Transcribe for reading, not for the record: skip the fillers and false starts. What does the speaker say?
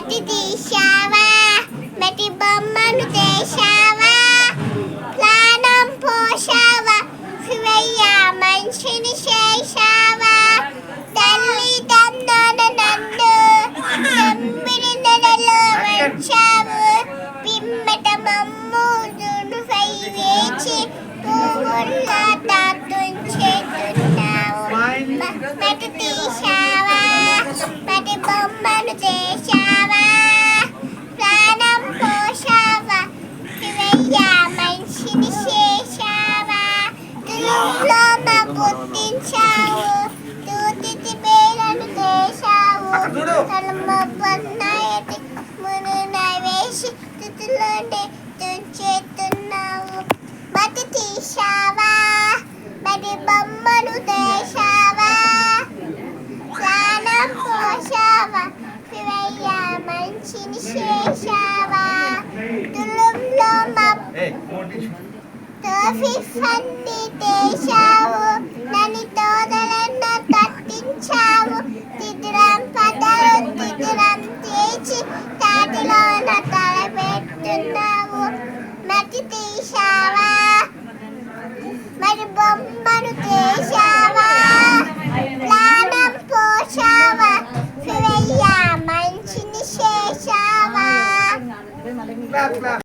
మట్టి తీశావా, మట్టి బొమ్మను చేశావా, ప్రాణం పోశావా, శివయ్య మనిషిని చేశావా, తల్లిదండ్రులు నన్ను 9 నెలలు వచ్చావు, పిమ్మట మమ్మును వేచి పువ్వుల్లా తాతుంచేస్తున్నావు. మట్టి తీశావా, మట్టి బొమ్మను చేశావా, ప్రాణం పోశావా, శివయ్య మనిషిని చేశావా, తులంలో మా పుట్టించావు, తూతిటి బేలను చేశావు, తలమొప్పన్నాయటి మునున వేసి తుతులోనే తుంచేస్తున్నావు. మట్టి తీశావా, మట్టి బొమ్మను చేశావా, ప్రాణం పోశావా, శివయ్య మనిషిని చేశావా, తులంలో మా తోఫిఫన్ని చేశావు, నన్ను తోదలన్న తట్టించావు, తిదురం పదలు తిదురం తీసి తాటిలోన తలపెట్టున్నావు. మట్టి తీశావా, మరి బొమ్మను చేశావా, ప్రాణం పోశావా, శివయ్య మనిషిని చేశావా.